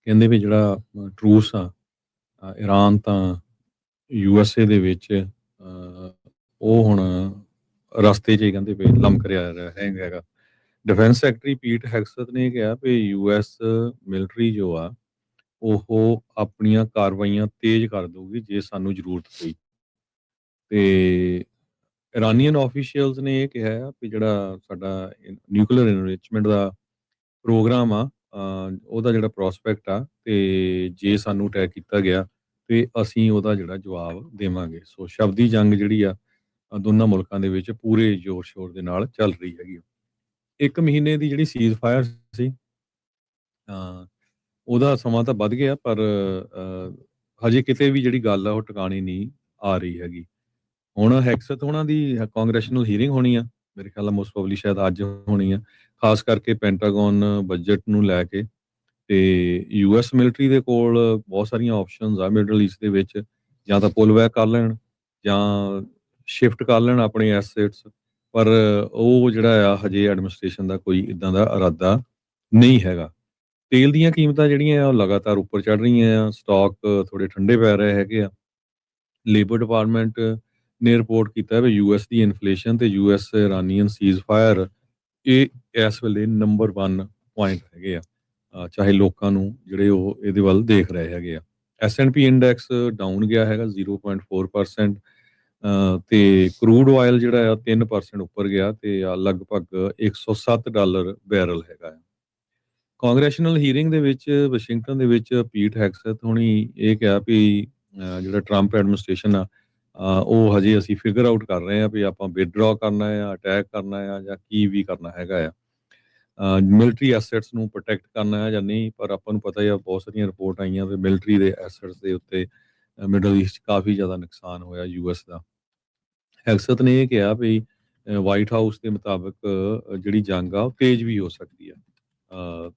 ਕਹਿੰਦੇ ਵੀ ਜਿਹੜਾ ਟਰੂਸ ਆ ਈਰਾਨ ਤਾਂ USA ਦੇ ਵਿੱਚ ਉਹ ਹੁਣ ਰਸਤੇ 'ਚ ਹੀ ਕਹਿੰਦੇ ਵੀ ਲਮਕ ਰਿਹਾ ਹੈਗਾ। ਡਿਫੈਂਸ ਸੈਕਟਰੀ ਪੀਟ ਹੈਗਸਥ ਨੇ ਕਿਹਾ ਵੀ US ਮਿਲਟਰੀ ਜੋ ਆ ਉਹ ਆਪਣੀਆਂ ਕਾਰਵਾਈਆਂ ਤੇਜ਼ ਕਰ ਦਊਗੀ ਜੇ ਸਾਨੂੰ ਜ਼ਰੂਰਤ ਪਈ। ਤੇ ਇਰਾਨੀਅਨ ਆਫੀਸ਼ੀਅਲਸ ਨੇ ਇਹ ਕਿਹਾ ਆ ਵੀ ਜਿਹੜਾ ਸਾਡਾ ਨਿਊਕਲੀਅਰ ਇਨਰਿਚਮੈਂਟ ਦਾ ਪ੍ਰੋਗਰਾਮ ਆ ਉਹਦਾ ਜਿਹੜਾ ਪ੍ਰੋਸਪੈਕਟ ਆ ਤੇ ਜੇ ਸਾਨੂੰ ਅਟੈਕ ਕੀਤਾ ਗਿਆ ਤੇ ਅਸੀਂ ਉਹਦਾ ਜਿਹੜਾ ਜਵਾਬ ਦੇਵਾਂਗੇ। ਸੋ ਸ਼ਬਦੀ ਜੰਗ ਜਿਹੜੀ ਆ ਦੋਨਾਂ ਮੁਲਕਾਂ ਦੇ ਵਿੱਚ ਪੂਰੇ ਜ਼ੋਰ ਸ਼ੋਰ ਦੇ ਨਾਲ ਚੱਲ ਰਹੀ ਹੈਗੀ। 1 ਮਹੀਨੇ ਦੀ ਜਿਹੜੀ ਸੀਜ਼ ਫਾਇਰ ਸੀ ਉਹਦਾ ਸਮਾਂ ਤਾਂ ਵੱਧ ਗਿਆ ਪਰ ਹਜੇ ਕਿਤੇ ਵੀ ਜਿਹੜੀ ਗੱਲ ਆ ਉਹ ਟਿਕਾਣੀ ਨਹੀਂ ਆ ਰਹੀ ਹੈਗੀ। ਹੁਣ ਹੈਗਸਥ ਉਹਨਾਂ ਦੀ ਕਾਂਗਰੈਸ਼ਨਲ ਹੀਅਰਿੰਗ ਹੋਣੀ ਆ, ਮੇਰੇ ਖਿਆਲ ਨਾਲ ਮੋਸਟ ਪ੍ਰੋਬਬਲੀ ਸ਼ਾਇਦ ਅੱਜ ਹੋਣੀ ਆ, ਖਾਸ ਕਰਕੇ ਪੈਂਟਾਗਨ ਬਜਟ ਨੂੰ ਲੈ ਕੇ। ਤੇ US ਮਿਲਟਰੀ ਦੇ ਕੋਲ ਬਹੁਤ ਸਾਰੀਆਂ ਆਪਸ਼ਨਸ ਆ ਮਿਡਲ ਈਸਟ ਦੇ ਵਿੱਚ, ਜਾਂ ਤਾਂ ਪੁੱਲ ਬੈਕ ਕਰ ਲੈਣ ਜਾਂ ਸ਼ਿਫਟ ਕਰ ਲੈਣ ਆਪਣੇ ਐਸੇਟਸ, ਪਰ ਉਹ ਜਿਹੜਾ ਆ ਹਜੇ ਐਡਮਿਨਿਸਟ੍ਰੇਸ਼ਨ ਦਾ ਕੋਈ ਇਦਾਂ ਦਾ ਇਰਾਦਾ ਨਹੀਂ ਹੈਗਾ। ਤੇਲ ਦੀਆਂ ਕੀਮਤਾਂ ਜਿਹੜੀਆਂ ਆ ਉਹ ਲਗਾਤਾਰ ਉੱਪਰ ਚੜ ਰਹੀਆਂ ਆ, ਸਟਾਕ ਥੋੜੇ ਠੰਡੇ ਪੈ ਰਹੇ ਹੈਗੇ ਆ। ਲੇਬਰ ਡਿਪਾਰਟਮੈਂਟ ਨੇ ਰਿਪੋਰਟ ਕੀਤਾ ਵੀ US ਦੀ ਇਨਫਲੇਸ਼ਨ ਤੇ US ਇਰਾਨੀਅਨ ਸੀਜ਼ ਫਾਇਰ ਇਹ ਇਸ ਵੇਲੇ ਨੰਬਰ 1 ਪੁਆਇੰਟ ਹੈਗੇ ਆ, ਚਾਹੇ ਲੋਕਾਂ ਨੂੰ ਜਿਹੜੇ ਉਹ ਇਹਦੇ ਵੱਲ ਦੇਖ ਰਹੇ ਹੈਗੇ ਆ। S&P ਇੰਡੈਕਸ ਡਾਊਨ ਗਿਆ ਹੈਗਾ 0.4%, ਤੇ ਕਰੂਡ ਆਇਲ ਜਿਹੜਾ ਆ 3% ਉੱਪਰ ਗਿਆ ਤੇ ਲਗਭਗ $107 ਬੈਰਲ ਹੈਗਾ ਆ। ਕਾਂਗਰੈਸ਼ਨਲ ਹੀਅਰਿੰਗ ਦੇ ਵਿੱਚ ਵਾਸ਼ਿੰਗਟਨ ਦੇ ਵਿੱਚ ਪੀਟ ਹੈਗਸਥ ਹੋਣੀ ਇਹ ਕਿਹਾ ਵੀ ਜਿਹੜਾ ਟਰੰਪ ਐਡਮਿਨਿਸਟ੍ਰੇਸ਼ਨ ਆ ਉਹ ਹਜੇ ਅਸੀਂ ਫਿਗਰ ਆਊਟ ਕਰ ਰਹੇ ਆ ਵੀ ਆਪਾਂ ਵਿਦਡਰਾ ਕਰਨਾ ਆ, ਅਟੈਕ ਕਰਨਾ ਆ ਜਾਂ ਕੀ ਵੀ ਕਰਨਾ ਹੈਗਾ ਆ, ਮਿਲਟਰੀ ਐਸੈਟਸ ਨੂੰ ਪ੍ਰੋਟੈਕਟ ਕਰਨਾ ਹੈ ਜਾਂ ਨਹੀਂ। ਪਰ ਆਪਾਂ ਨੂੰ ਪਤਾ ਹੀ ਆ ਬਹੁਤ ਸਾਰੀਆਂ ਰਿਪੋਰਟ ਆਈਆਂ ਵੀ ਮਿਲਟਰੀ ਦੇ ਐਸੈਟਸ ਦੇ ਉੱਤੇ ਮਿਡਲ ਈਸਟ ਕਾਫੀ ਜ਼ਿਆਦਾ ਨੁਕਸਾਨ ਹੋਇਆ US ਦਾ। ਹੈਗਸਥ ਨੇ ਇਹ ਕਿਹਾ ਵੀ ਵਾਈਟ ਹਾਊਸ ਦੇ ਮੁਤਾਬਕ ਜਿਹੜੀ ਜੰਗ ਆ ਉਹ ਤੇਜ਼ ਵੀ ਹੋ ਸਕਦੀ ਆ,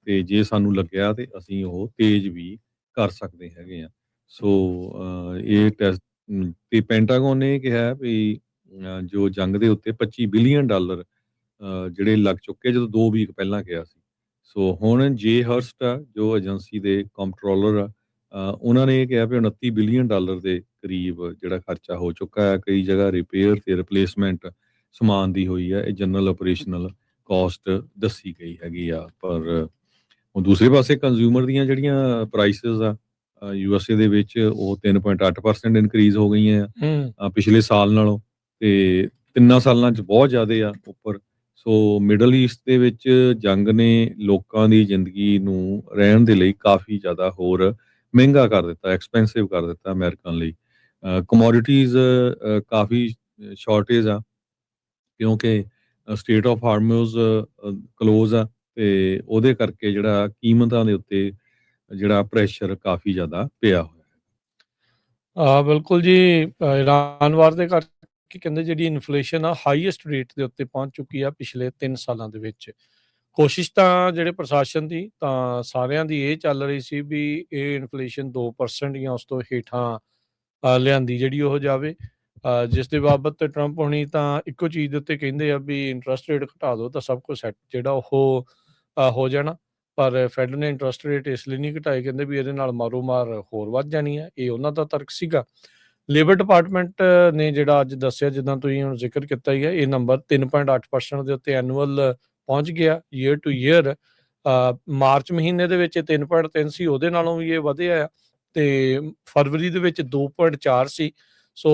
ਤੇ ਜੇ ਸਾਨੂੰ ਲੱਗਿਆ ਤੇ ਅਸੀਂ ਉਹ ਤੇਜ਼ ਵੀ ਕਰ ਸਕਦੇ ਹੈਗੇ ਆ। ਸੋ ਇਹ ਟੈਸਟ ਤੇ ਪੈਂਟਾਗਨ ਨੇ ਕਿਹਾ ਵੀ ਜੋ ਜੰਗ ਦੇ ਉੱਤੇ $25 ਬਿਲੀਅਨ ਜਿਹੜੇ ਲੱਗ ਚੁੱਕੇ ਜਦੋਂ 2 ਵੀਕ ਪਹਿਲਾਂ ਕਿਹਾ ਸੀ। ਸੋ ਹੁਣ ਜੇ ਹਰਸਟ ਆ ਜੋ ਏਜੰਸੀ ਦੇ ਕੰਟਰੋਲਰ ਆ, ਉਹਨਾਂ ਨੇ ਇਹ ਕਿਹਾ ਵੀ $29 ਬਿਲੀਅਨ ਦੇ ਕਰੀਬ ਜਿਹੜਾ ਖਰਚਾ ਹੋ ਚੁੱਕਾ ਹੈ। ਕਈ ਜਗ੍ਹਾ ਰਿਪੇਅਰ ਤੇ ਰਿਪਲੇਸਮੈਂਟ ਸਮਾਨ ਦੀ ਹੋਈ ਹੈ। ਇਹ ਜਨਰਲ ਆਪਰੇਸ਼ਨਲ ਕਾਸਟ ਦੱਸੀ ਗਈ ਹੈਗੀ ਆ। ਪਰ ਹੁਣ ਦੂਸਰੇ ਪਾਸੇ ਕੰਜ਼ਿਊਮਰ ਦੀਆਂ ਜਿਹੜੀਆਂ ਪ੍ਰਾਈਸਿਸ ਆ USA ਦੇ ਵਿੱਚ ਉਹ 3.8% ਇਨਕਰੀਜ਼ ਹੋ ਗਈਆਂ ਆ ਪਿਛਲੇ ਸਾਲ ਨਾਲੋਂ, ਤੇ 3 ਸਾਲਾਂ 'ਚ ਬਹੁਤ ਜ਼ਿਆਦਾ ਆ ਉੱਪਰ। ਸੋ ਮਿਡਲ ਈਸਟ ਦੇ ਵਿੱਚ ਜੰਗ ਨੇ ਲੋਕਾਂ ਦੀ ਜ਼ਿੰਦਗੀ ਨੂੰ ਰਹਿਣ ਦੇ ਲਈ ਕਾਫੀ ਜ਼ਿਆਦਾ ਹੋਰ ਮਹਿੰਗਾ ਕਰ ਦਿੱਤਾ, ਐਕਸਪੈਂਸਿਵ ਕਰ ਦਿੱਤਾ ਅਮਰੀਕਨ ਲਈ। ਕਮੋਡਿਟੀਜ਼ ਕਾਫੀ ਸ਼ਾਰਟੇਜ ਆ ਕਿਉਂਕਿ ਸਟੇਟ ਆਫ ਹਾਰਮੋਜ਼ ਕਲੋਜ਼ ਆ, ਤੇ ਉਹਦੇ ਕਰਕੇ ਜਿਹੜਾ ਕੀਮਤਾਂ ਦੇ ਉੱਤੇ ਜਿਹੜਾ ਪ੍ਰੈਸ਼ਰ ਕਾਫੀ ਜ਼ਿਆਦਾ ਪਿਆ ਹੋਇਆ। ਬਿਲਕੁਲ ਜੀ, ਇਰਾਨ ਵਾਰ ਦੇ ਕਰਕੇ ਕਹਿੰਦੇ ਜਿਹੜੀ ਇਨਫਲੇਸ਼ਨ ਆ ਹਾਈਐਸਟ ਰੇਟ ਦੇ ਉੱਤੇ ਪਹੁੰਚ ਚੁੱਕੀ ਆ ਪਿਛਲੇ 3 ਸਾਲਾਂ ਦੇ ਵਿੱਚ। ਕੋਸ਼ਿਸ਼ ਤਾਂ ਜਿਹੜੇ ਪ੍ਰਸ਼ਾਸਨ ਦੀ ਤਾਂ ਸਾਰਿਆਂ ਦੀ ਇਹ ਚੱਲ ਰਹੀ ਸੀ ਵੀ ਇਹ ਇਨਫਲੇਸ਼ਨ 2% ਜਾਂ ਉਸ ਤੋਂ ਹੇਠਾਂ ਲਿਆਂਦੀ ਜਿਹੜੀ ਉਹ ਜਾਵੇ, ਜਿਸ ਦੇ ਬਾਬਤ ਟਰੰਪ ਹੋਣੀ ਤਾਂ ਇੱਕੋ ਚੀਜ਼ ਦੇ ਉੱਤੇ ਕਹਿੰਦੇ ਆ ਵੀ ਇੰਟਰਸਟ ਰੇਟ ਘਟਾ ਦਿਓ ਤਾਂ ਸਭ ਕੁਝ ਸੈੱਟ ਜਿਹੜਾ ਉਹ ਹੋ ਜਾਣਾ। ਪਰ ਫੈਡ ਨੇ ਇੰਟਰਸਟ ਰੇਟ ਇਸ ਲਈ ਨਹੀਂ ਘਟਾਏ, ਕਹਿੰਦੇ ਵੀ ਇਹਦੇ ਨਾਲ ਮਾਰੋ ਮਾਰ ਹੋਰ ਵੱਧ ਜਾਣੀ ਹੈ। ਇਹ ਉਹਨਾਂ ਦਾ ਤਰਕ ਸੀਗਾ। ਲੇਬਰ ਡਿਪਾਰਟਮੈਂਟ ਨੇ ਜਿਹੜਾ ਅੱਜ ਦੱਸਿਆ, ਜਿੱਦਾਂ ਤੁਸੀਂ ਹੁਣ ਜ਼ਿਕਰ ਕੀਤਾ ਹੀ ਹੈ, ਇਹ ਨੰਬਰ 3.8% ਦੇ ਉੱਤੇ ਐਨੂਅਲ ਪਹੁੰਚ ਗਿਆ ਈਅਰ ਟੂ ਈਅਰ। ਮਾਰਚ ਮਹੀਨੇ ਦੇ ਵਿੱਚ 3.3 ਸੀ, ਉਹਦੇ ਨਾਲੋਂ ਵੀ ਇਹ ਵਧਿਆ ਆ, ਤੇ ਫਰਵਰੀ ਦੇ ਵਿੱਚ 2.4 ਸੀ। ਸੋ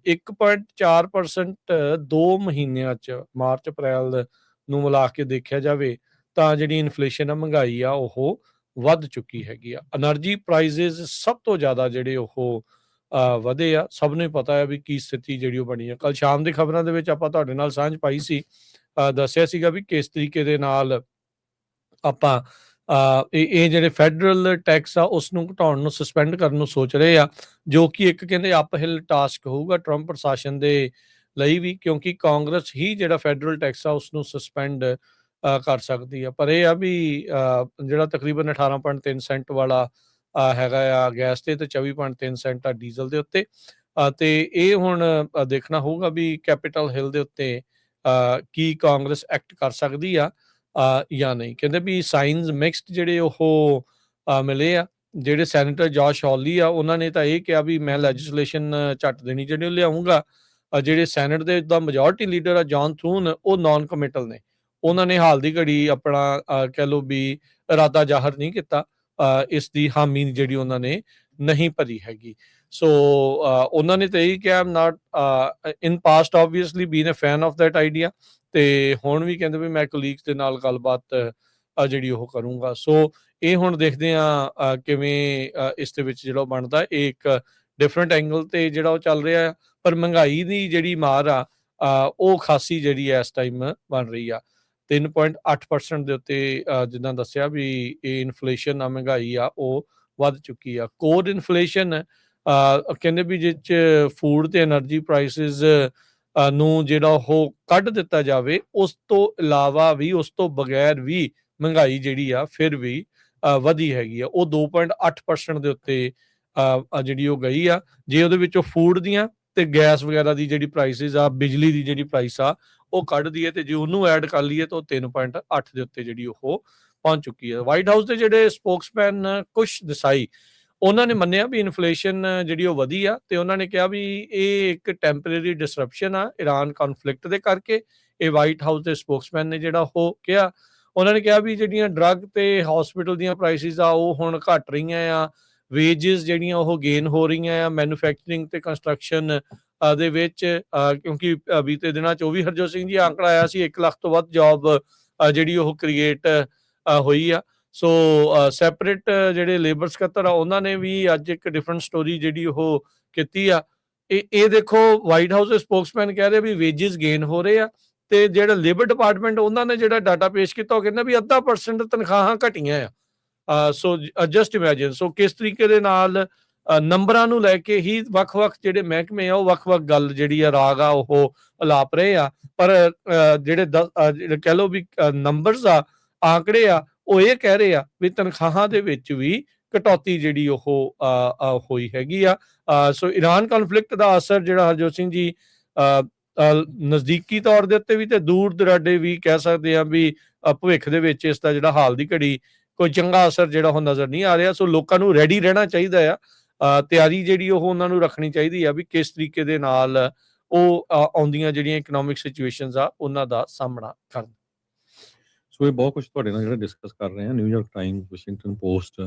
1.4% 2 ਮਹੀਨਿਆਂ 'ਚ ਮਾਰਚ ਅਪ੍ਰੈਲ ਨੂੰ ਮਿਲਾ ਕੇ ਦੇਖਿਆ ਜਾਵੇ ਤਾਂ ਜਿਹੜੀ ਇਨਫਲੇਸ਼ਨ ਆ, ਮਹਿੰਗਾਈ ਆ, ਉਹ ਵੱਧ ਚੁੱਕੀ ਹੈਗੀ ਆ। ਐਨਰਜੀ ਪ੍ਰਾਈਸਿਸ ਸਭ ਤੋਂ ਜ਼ਿਆਦਾ ਜਿਹੜੇ ਉਹ ਵਧੇ ਆ। ਸਭ ਨੂੰ ਪਤਾ ਹੈ ਵੀ ਕੀ ਸਥਿਤੀ ਜਿਹੜੀ ਉਹ ਬਣੀ ਆ। ਕੱਲ ਸ਼ਾਮ ਦੀ ਖਬਰਾਂ ਦੇ ਵਿੱਚ ਆਪਾਂ ਤੁਹਾਡੇ ਨਾਲ ਸਾਂਝ ਪਾਈ ਸੀ, ਦੱਸਿਆ ਸੀਗਾ ਵੀ ਕਿਸ ਤਰੀਕੇ ਦੇ ਨਾਲ ਆਪਾਂ ਇਹ ਜਿਹੜੇ ਫੈਡਰਲ ਟੈਕਸ ਆ ਉਸ ਨੂੰ ਘਟਾਉਣ ਨੂੰ, ਸਸਪੈਂਡ ਕਰਨ ਨੂੰ ਸੋਚ ਰਹੇ ਆ, ਜੋ ਕਿ ਇੱਕ ਕਹਿੰਦੇ ਅਪਹਿਲ ਟਾਸਕ ਹੋਊਗਾ ਟਰੰਪ ਪ੍ਰਸ਼ਾਸਨ ਦੇ ਲਈ ਵੀ, ਕਿਉਂਕਿ ਕਾਂਗਰਸ ਹੀ ਜਿਹੜਾ ਫੈਡਰਲ ਟੈਕਸ ਆ ਉਸ ਨੂੰ ਸਸਪੈਂਡ ਕਰ ਸਕਦੀ ਆ। ਪਰ ਇਹ ਆ ਵੀ ਜਿਹੜਾ ਤਕਰੀਬਨ 18.3 ਸੈਂਟ ਵਾਲਾ ਹੈਗਾ ਆ ਗੈਸ ਤੇ 24.3 ਸੈਂਟ ਆ ਡੀਜ਼ਲ ਦੇ ਉੱਤੇ, ਤੇ ਇਹ ਹੁਣ ਦੇਖਣਾ ਹੋਊਗਾ ਵੀ ਕੈਪੀਟਲ ਹਿੱਲ ਦੇ ਉੱਤੇ ਕੀ ਕਾਂਗਰਸ ਐਕਟ ਕਰ ਸਕਦੀ ਆ ਜਾਂ ਨਹੀਂ। ਕਹਿੰਦੇ ਵੀ ਸਾਈਨਸ ਮਿਕਸਡ ਜਿਹੜੇ ਉਹ ਮਿਲੇ ਆ। ਜਿਹੜੇ ਸੈਨੇਟਰ ਜੋਸ਼ ਹੌਲੀ ਆ, ਉਹਨਾਂ ਨੇ ਤਾਂ ਇਹ ਕਿਹਾ ਵੀ ਮੈਂ ਲੈਜਿਸਲੇਸ਼ਨ ਝੱਟ ਦੇਣੀ ਜਿਹੜੀ ਉਹ ਲਿਆਉਂਗਾ। ਜਿਹੜੇ ਸੈਨੇਟ ਦੇ ਦਾ ਮੈਜੋਰਟੀ ਲੀਡਰ ਆ ਜੌਨ ਥਰੂਨ, ਉਹ ਨਾਨ ਕਮਿਟਲ ਨੇ। ਉਹਨਾਂ ਨੇ ਹਾਲ ਦੀ ਘੜੀ ਆਪਣਾ ਕਹਿ ਲਓ ਵੀ ਇਰਾਦਾ ਜ਼ਾਹਰ ਨਹੀਂ ਕੀਤਾ, ਇਸ ਦੀ ਹਾਮੀ ਜਿਹੜੀ ਉਹਨਾਂ ਨੇ ਨਹੀਂ ਭਰੀ ਹੈਗੀ। ਸੋ ਉਹਨਾਂ ਨੇ ਤਾਂ ਇਹੀ ਕਿਹਾ I'm not in past obviously been a fan of that idea, ਤੇ ਹੁਣ ਵੀ ਕਹਿੰਦੇ ਵੀ ਮੈਂ ਕੋਲੀਗਸ ਦੇ ਨਾਲ ਗੱਲਬਾਤ ਜਿਹੜੀ ਉਹ ਕਰੂੰਗਾ। ਸੋ ਇਹ ਹੁਣ ਦੇਖਦੇ ਆ ਕਿਵੇਂ ਇਸ ਦੇ ਵਿੱਚ ਜਿਹੜਾ ਉਹ ਬਣਦਾ। ਇਹ ਇੱਕ ਡਿਫਰੈਂਟ ਐਂਗਲ ਤੇ ਜਿਹੜਾ ਉਹ ਚੱਲ ਰਿਹਾ ਆ, ਪਰ ਮਹਿੰਗਾਈ ਦੀ ਜਿਹੜੀ ਮਾਰ ਆ ਉਹ ਖਾਸੀ ਜਿਹੜੀ ਹੈ ਇਸ ਟਾਈਮ ਬਣ ਰਹੀ ਆ। 3.8% ਦੇ ਉੱਤੇ ਜਿੱਦਾਂ ਦੱਸਿਆ ਵੀ ਇਹ ਇਨਫਲੇਸ਼ਨ ਆ, ਮਹਿੰਗਾਈ ਆ, ਉਹ ਵੱਧ ਚੁੱਕੀ ਆ। ਕੋਰ ਇਨਫਲੇਸ਼ਨ ਕਹਿੰਦੇ ਵੀ ਜਿਹ 'ਚ ਫੂਡ ਤੇ ਐਨਰਜੀ ਪ੍ਰਾਈਸਿਸ ਨੂੰ ਜਿਹੜਾ ਉਹ ਕੱਢ ਦਿੱਤਾ ਜਾਵੇ, ਉਸ ਤੋਂ ਇਲਾਵਾ ਵੀ, ਉਸ ਤੋਂ ਬਗੈਰ ਵੀ ਮਹਿੰਗਾਈ ਜਿਹੜੀ ਆ ਫਿਰ ਵੀ ਵਧੀ ਹੈਗੀ ਆ। ਉਹ 2.8% ਦੇ ਉੱਤੇ ਜਿਹੜੀ ਉਹ ਗਈ ਆ। ਜੇ ਉਹਦੇ ਵਿੱਚੋਂ ਫੂਡ ਦੀਆਂ ਤੇ ਗੈਸ ਵਗੈਰਾ ਦੀ ਜਿਹੜੀ ਪ੍ਰਾਈਸਿਸ ਆ, ਬਿਜਲੀ ਦੀ ਜਿਹੜੀ ਪ੍ਰਾਈਸ ਆ, ਉਹ ਕੱਢ ਦਈਏ ਤੇ ਜੇ ਉਹਨੂੰ ਐਡ ਕਰ ਲਈਏ ਤਾਂ 3.8 ਦੇ ਉੱਤੇ ਜਿਹੜੀ ਉਹ ਪਹੁੰਚ ਚੁੱਕੀ ਹੈ। ਵਾਈਟ ਹਾਊਸ ਦੇ ਜਿਹੜੇ ਸਪੋਕਸਮੈਨ ਕੁਸ਼ ਦੇਸਾਈ, ਉਹਨਾਂ ਨੇ ਮੰਨਿਆ ਵੀ ਇਨਫਲੇਸ਼ਨ ਜਿਹੜੀ ਉਹ ਵਧੀ ਆ, ਤੇ ਉਹਨਾਂ ਨੇ ਕਿਹਾ ਵੀ ਇਹ ਇੱਕ ਟੈਂਪਰੇਰੀ ਡਿਸਰਪਸ਼ਨ ਆ ਇਰਾਨ ਕਨਫਲਿਕਟ ਦੇ ਕਰਕੇ। ਇਹ ਵਾਈਟ ਹਾਊਸ ਦੇ ਸਪੋਕਸਮੈਨ ਨੇ ਜਿਹੜਾ ਉਹ ਕਿਹਾ। ਉਹਨਾਂ ਨੇ ਕਿਹਾ ਵੀ ਜਿਹੜੀਆਂ ਡਰੱਗ ਤੇ ਹਸਪੀਟਲ ਦੀਆਂ ਪ੍ਰਾਈਸਿਸ ਆ ਉਹ ਹੁਣ ਘਟ ਰਹੀਆਂ ਆ, ਵੇਜਸ ਜਿਹੜੀਆਂ ਉਹ ਗੇਨ ਹੋ ਰਹੀਆਂ ਆ ਮੈਨੂਫੈਕਚਰਿੰਗ ਤੇ ਕੰਸਟਰਕਸ਼ਨ ਦੇ ਵਿੱਚ, ਕਿਉਂਕਿ ਬੀਤੇ ਦਿਨਾਂ 'ਚ ਉਹ ਵੀ ਹਰਜੋਤ ਸਿੰਘ ਜੀ ਆਂਕੜਾ ਆਇਆ ਸੀ 1 ਲੱਖ ਤੋਂ ਵੱਧ ਜੌਬ ਜਿਹੜੀ ਉਹ ਕ੍ਰੀਏਟ ਹੋਈ ਆ। ਸੋ ਸੈਪਰੇਟ ਜਿਹੜੇ ਲੇਬਰ ਸਕੱਤਰ ਆ, ਉਹਨਾਂ ਨੇ ਵੀ ਅੱਜ ਇੱਕ ਡਿਫਰੈਂਟ ਸਟੋਰੀ ਜਿਹੜੀ ਉਹ ਕੀਤੀ ਆ। ਇਹ ਦੇਖੋ, ਵਾਈਟ ਹਾਊਸ ਦੇ ਸਪੋਕਸਮੈਨ ਕਹਿ ਰਹੇ ਵੀ ਵੇਜਸ ਗੇਨ ਹੋ ਰਹੇ ਆ, ਤੇ ਜਿਹੜਾ ਲੇਬਰ ਡਿਪਾਰਟਮੈਂਟ ਉਹਨਾਂ ਨੇ ਜਿਹੜਾ ਡਾਟਾ ਪੇਸ਼ ਕੀਤਾ ਉਹ ਕਹਿੰਦਾ ਵੀ 0.5% ਤਨਖਾਹਾਂ ਘਟੀਆਂ ਆ। ਸੋ ਜਸਟ ਇਮੈਜਿਨ, ਸੋ ਕਿਸ ਤਰੀਕੇ ਦੇ ਨਾਲ ਨੰਬਰਾਂ ਨੂੰ ਲੈ ਕੇ ਹੀ ਵੱਖ-ਵੱਖ ਜਿਹੜੇ ਮਹਿਕਮੇ ਆ ਉਹ ਵੱਖ-ਵੱਖ ਗੱਲ ਜਿਹੜੀ ਆ ਰਾਗ ਆ ਉਹ ਅਲਾਪ ਰਹੇ ਆ। ਪਰ ਜਿਹੜੇ ਕਹਿ ਲਓ ਵੀ ਨੰਬਰਸ ਆ, ਆંકੜੇ ਆ, ਉਹ ਇਹ ਕਹਿ ਰਹੇ ਆ ਵੀ ਤਨਖਾਹਾਂ ਦੇ ਵਿੱਚ ਵੀ ਕਟੌਤੀ ਜਿਹੜੀ ਉਹ ਹੋਈ ਹੈਗੀ ਆ। ਸੋ ਇਰਾਨ ਕਨਫਲਿਕਟ ਦਾ ਅਸਰ ਜਿਹੜਾ ਹਰਜੋਤ ਸਿੰਘ ਜੀ ਨਜ਼ਦੀਕੀ ਤੌਰ ਦੇ ਉੱਤੇ ਵੀ ਤੇ ਦੂਰ ਦਰਾਡੇ ਵੀ ਕਹਿ ਸਕਦੇ ਆ ਵੀ ਭਵਿੱਖ ਦੇ ਵਿੱਚ ਇਸ ਦਾ ਜਿਹੜਾ ਹਾਲ ਦੀ ਘੜੀ ਕੋਈ ਚੰਗਾ ਅਸਰ ਜਿਹੜਾ ਉਹ ਨਜ਼ਰ ਨਹੀਂ ਆ ਰਿਹਾ। ਸੋ ਲੋਕਾਂ ਨੂੰ ਰੈਡੀ ਰਹਿਣਾ ਚਾਹੀਦਾ ਆ, ਤਿਆਰੀ ਜਿਹੜੀ ਉਹ ਉਹਨਾਂ ਨੂੰ ਰੱਖਣੀ ਚਾਹੀਦੀ ਆ ਵੀ ਕਿਸ ਤਰੀਕੇ ਦੇ ਨਾਲ ਉਹ ਆਉਂਦੀਆਂ ਜਿਹੜੀਆਂ ਇਕਨੋਮਿਕ ਸਿਚੁਏਸ਼ਨਸ ਆ ਉਹਨਾਂ ਦਾ ਸਾਹਮਣਾ ਕਰਨ। ਸੋ ਇਹ ਬਹੁਤ ਕੁਝ ਤੁਹਾਡੇ ਨਾਲ ਜਿਹੜਾ ਡਿਸਕਸ ਕਰ ਰਹੇ ਹਾਂ। New York time, Washington Post,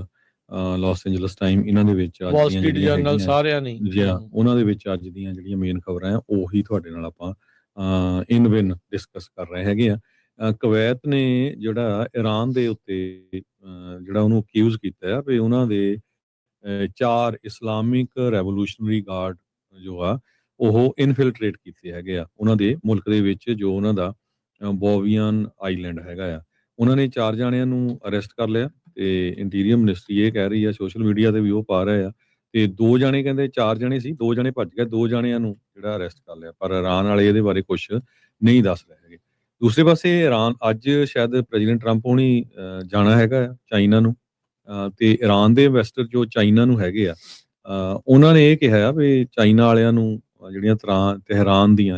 Los Angeles time, ਇਹਨਾਂ ਦੇ ਵਿੱਚ ਵਾਲ ਸਟਰੀਟ ਜਰਨਲ ਸਾਰਿਆਂ ਨੇ ਉਹਨਾਂ ਦੇ ਵਿੱਚ ਅੱਜ ਦੀਆਂ ਜਿਹੜੀਆਂ ਮੇਨ ਖਬਰਾਂ ਆ ਉਹੀ ਤੁਹਾਡੇ ਨਾਲ ਆਪਾਂ ਇਨ ਬਿਨ ਡਿਸਕਸ ਕਰ ਰਹੇ ਹੈਗੇ ਆ। ਕੁਵੈਤ ਨੇ ਜਿਹੜਾ ਇਰਾਨ ਦੇ ਉੱਤੇ ਜਿਹੜਾ ਉਹਨੂੰ ਅਕਿਊਜ਼ ਕੀਤਾ ਆ ਵੀ ਉਹਨਾਂ ਦੇ 4 ਇਸਲਾਮਿਕ ਰੈਵੋਲੂਸ਼ਨਰੀ ਗਾਰਡ ਜੋ ਆ ਉਹ ਇਨਫਿਲਟਰੇਟ ਕੀਤੇ ਹੈਗੇ ਆ ਉਹਨਾਂ ਦੇ ਮੁਲਕ ਦੇ ਵਿੱਚ, ਜੋ ਉਹਨਾਂ ਦਾ ਬੋਵੀਅਨ ਆਈਲੈਂਡ ਹੈਗਾ ਆ। ਉਹਨਾਂ ਨੇ 4 ਜਾਣਿਆਂ ਨੂੰ ਅਰੈਸਟ ਕਰ ਲਿਆ, ਤੇ ਇੰਟੀਰੀਅਰ ਮਿਨਿਸਟਰੀ ਇਹ ਕਹਿ ਰਹੀ ਆ, ਸੋਸ਼ਲ ਮੀਡੀਆ ਤੇ ਵੀ ਉਹ ਪਾ ਰਹੇ ਆ, ਤੇ 2 ਜਾਣੇ ਕਹਿੰਦੇ 4 ਜਾਣੇ ਸੀ, 2 ਜਾਣੇ ਭੱਜ ਗਏ, 2 ਜਾਣਿਆਂ ਨੂੰ ਜਿਹੜਾ ਅਰੈਸਟ ਕਰ ਲਿਆ। ਪਰ ਇਰਾਨ ਵਾਲੇ ਇਹਦੇ ਬਾਰੇ ਕੁਝ ਨਹੀਂ ਦੱਸ ਰਹੇ ਹੈਗੇ। ਦੂਸਰੇ ਪਾਸੇ ਇਰਾਨ ਅੱਜ ਸ਼ਾਇਦ ਪ੍ਰੈਜ਼ੀਡੈਂਟ ਟਰੰਪ ਹੋਣੀ ਜਾਣਾ ਹੈਗਾ ਚਾਈਨਾ ਨੂੰ, ਤੇ ਇਰਾਨ ਦੇ ਇਨਵੈਸਟਰ ਜੋ ਚਾਈਨਾ ਨੂੰ ਹੈਗੇ ਆ, ਉਹਨਾਂ ਨੇ ਇਹ ਕਿਹਾ ਵੀ ਚਾਈਨਾ ਵਾਲਿਆਂ ਨੂੰ ਜਿਹੜੀਆਂ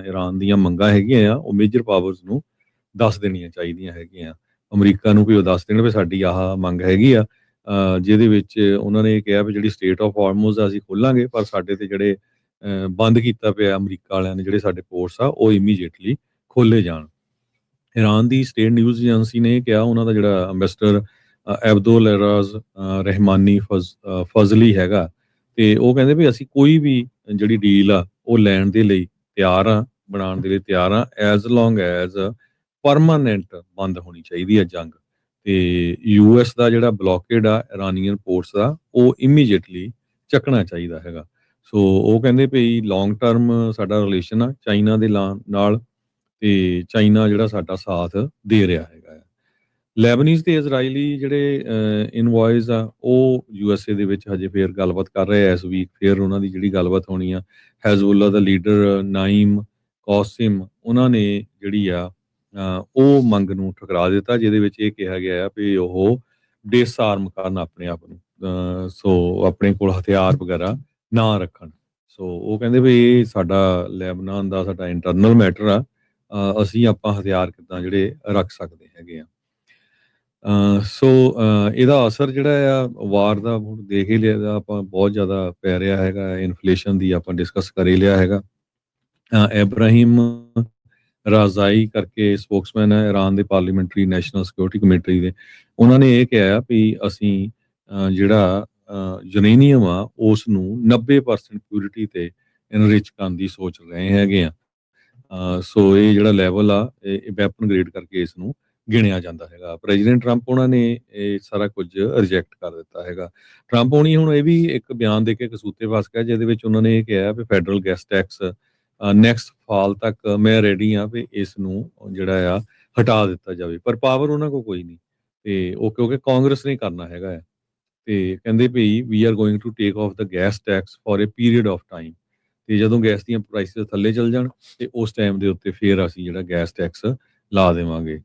ਇਰਾਨ ਦੀਆਂ ਮੰਗਾਂ ਹੈਗੀਆਂ ਆ ਉਹ ਮੇਜਰ ਪਾਵਰਸ ਨੂੰ ਦੱਸ ਦੇਣੀਆਂ ਚਾਹੀਦੀਆਂ ਹੈਗੀਆਂ। ਅਮਰੀਕਾ ਨੂੰ ਵੀ ਉਹ ਦੱਸ ਦੇਣ ਵੀ ਸਾਡੀ ਆਹ ਮੰਗ ਹੈਗੀ ਆ, ਜਿਹਦੇ ਵਿੱਚ ਉਹਨਾਂ ਨੇ ਕਿਹਾ ਵੀ ਜਿਹੜੀ ਸਟੇਟ ਆਫ ਹਾਰਮੋਜ਼ ਆ ਅਸੀਂ ਖੋਲਾਂਗੇ, ਪਰ ਸਾਡੇ ਤੇ ਜਿਹੜੇ ਬੰਦ ਕੀਤਾ ਪਿਆ ਅਮਰੀਕਾ ਵਾਲਿਆਂ ਨੇ ਜਿਹੜੇ ਸਾਡੇ ਪੋਰਟਸ ਆ ਉਹ ਇਮੀਡੀਏਟਲੀ ਖੋਲੇ ਜਾਣ। ਇਰਾਨ ਦੀ ਸਟੇਟ ਨਿਊਜ਼ ਏਜੰਸੀ ਨੇ ਕਿਹਾ ਉਹਨਾਂ ਦਾ ਜਿਹੜਾ ਅੰਬੈਸਡਰ ਅਬਦੁਲ ਰਾਜ਼ ਰਹਿਮਾਨੀ ਫਜ਼ਲੀ ਹੈਗਾ, ਤੇ ਉਹ ਕਹਿੰਦੇ ਵੀ ਅਸੀਂ ਕੋਈ ਵੀ ਜਿਹੜੀ ਡੀਲ ਆ ਉਹ ਲੈਣ ਦੇ ਲਈ ਤਿਆਰ ਆ, ਬਣਾਉਣ ਦੇ ਲਈ ਤਿਆਰ ਆ, ਐਜ਼ ਲੌਂਗ ਐਜ਼ ਪਰਮਾਨੈਂਟ ਬੰਦ ਹੋਣੀ ਚਾਹੀਦੀ ਹੈ ਜੰਗ, ਤੇ ਯੂਐਸ ਦਾ ਜਿਹੜਾ ਬਲੌਕੇਡ ਆ ਇਰਾਨੀਅਨ ਪੋਰਟਸ ਦਾ ਉਹ ਇਮੀਡੀਏਟਲੀ ਚੱਕਣਾ ਚਾਹੀਦਾ ਹੈਗਾ। ਸੋ ਉਹ ਕਹਿੰਦੇ ਵੀ ਲੌਂਗ ਟਰਮ ਸਾਡਾ ਰਿਲੇਸ਼ਨ ਆ ਚਾਈਨਾ ਦੇ ਨਾਲ, ਤੇ ਚਾਈਨਾ ਜਿਹੜਾ ਸਾਡਾ ਸਾਥ ਦੇ ਰਿਹਾ ਹੈਗਾ। ਲੈਬਨੀਜ਼ ਤੇ ਇਜ਼ਰਾਈਲੀ ਜਿਹੜੇ ਇਨਵॉइस ਆ ਉਹ ਯੂਐਸਏ ਦੇ ਵਿੱਚ ਹਜੇ ਫੇਰ ਗੱਲਬਾਤ ਕਰ ਰਹੇ ਆ ਇਸ ਵੀਕ, ਫੇਰ ਉਹਨਾਂ ਦੀ ਜਿਹੜੀ ਗੱਲਬਾਤ ਹੋਣੀ ਆ। ਹੈਜ਼ਬੁੱਲਾ ਦਾ ਲੀਡਰ ਨਾਈਮ ਕਾਸਿਮ, ਉਹਨਾਂ ਨੇ ਜਿਹੜੀ ਆ ਉਹ ਮੰਗ ਨੂੰ ਠੁਕਰਾ ਦਿੱਤਾ, ਜਿਹਦੇ ਵਿੱਚ ਇਹ ਕਿਹਾ ਗਿਆ ਆ ਵੀ ਉਹ ਡਿਸਆਰਮ ਕਰਨ ਆਪਣੇ ਆਪ ਨੂੰ, ਸੋ ਆਪਣੇ ਕੋਲ ਹਥਿਆਰ ਵਗੈਰਾ ਨਾ ਰੱਖਣ। ਸੋ ਉਹ ਕਹਿੰਦੇ ਵੀ ਇਹ ਸਾਡਾ ਲੈਬਨਾਨ ਦਾ ਸਾਡਾ ਇੰਟਰਨਲ ਮੈਟਰ ਆ, ਅਸੀਂ ਆਪਾਂ ਹਥਿਆਰ ਕਿੱਦਾਂ ਜਿਹੜੇ ਰੱਖ ਸਕਦੇ ਹੈਗੇ ਆ। ਸੋ ਇਹਦਾ ਅਸਰ ਜਿਹੜਾ ਆ ਵਾਰ ਦਾ ਹੁਣ ਦੇਖ ਹੀ ਲਿਆ ਆਪਾਂ, ਬਹੁਤ ਜ਼ਿਆਦਾ ਪੈ ਰਿਹਾ ਹੈਗਾ। ਇਨਫਲੇਸ਼ਨ ਦੀ ਆਪਾਂ ਡਿਸਕਸ ਕਰ ਹੀ ਲਿਆ ਹੈਗਾ। ਇਬਰਾਹਿਮ ਰਾਜ਼ਾਈ ਕਰਕੇ ਸਪੋਕਸਮੈਨ ਹੈ ਇਰਾਨ ਦੇ ਪਾਰਲੀਮੈਂਟਰੀ ਨੈਸ਼ਨਲ ਸਿਕਿਉਰਿਟੀ ਕਮੇਟੀ ਦੇ, ਉਹਨਾਂ ਨੇ ਇਹ ਕਿਹਾ ਵੀ ਅਸੀਂ ਜਿਹੜਾ ਯੂਰੇਨੀਅਮ ਆ ਉਸ ਨੂੰ 90% ਪਿਊਰਿਟੀ ਤੇ ਇਨਰਿਚ ਕਰਨ ਦੀ ਸੋਚ ਰਹੇ ਹੈਗੇ ਆ। ਸੋ ਇਹ ਜਿਹੜਾ ਲੈਵਲ ਆ ਇਹ ਵੈਪਨ ਗ੍ਰੇਡ ਕਰਕੇ ਇਸ ਨੂੰ ਗਿਣਿਆ ਜਾਂਦਾ ਹੈਗਾ। ਪ੍ਰੈਜ਼ੀਡੈਂਟ ਟਰੰਪ ਉਹਨਾਂ ਨੇ ਇਹ ਸਾਰਾ ਕੁਝ ਰਿਜੈਕਟ ਕਰ ਦਿੱਤਾ ਹੈਗਾ। ਟਰੰਪ ਹੋਣੀ ਹੁਣ ਇਹ ਵੀ ਇੱਕ ਬਿਆਨ ਦੇ ਕੇ ਕਸੂਤੇ ਫਸ ਗਿਆ, ਜਿਹਦੇ ਵਿੱਚ ਉਹਨਾਂ ਨੇ ਇਹ ਕਿਹਾ ਵੀ federal gas tax next fall ਤੱਕ ਮੈਂ ਰੈਡੀ ਹਾਂ ਵੀ ਇਸ ਨੂੰ ਜਿਹੜਾ ਆ ਹਟਾ ਦਿੱਤਾ ਜਾਵੇ, ਪਰ ਪਾਵਰ ਉਹਨਾਂ ਕੋਲ ਕੋਈ ਨਹੀਂ ਤੇ ਉਹ ਕਿਉਂਕਿ ਕਾਂਗਰਸ ਨੇ ਕਰਨਾ ਹੈਗਾ ਹੈ। ਤੇ ਕਹਿੰਦੇ ਵੀ we are going to take off the gas tax for a period of time, ਤੇ ਜਦੋਂ ਗੈਸ ਦੀਆਂ ਪ੍ਰਾਈਸਿਸ ਥੱਲੇ ਚਲ ਜਾਣ ਤੇ ਉਸ ਟਾਈਮ ਦੇ ਉੱਤੇ ਫੇਰ ਅਸੀਂ ਜਿਹੜਾ ਗੈਸ ਟੈਕਸ ਲਾ ਦੇਵਾਂਗੇ।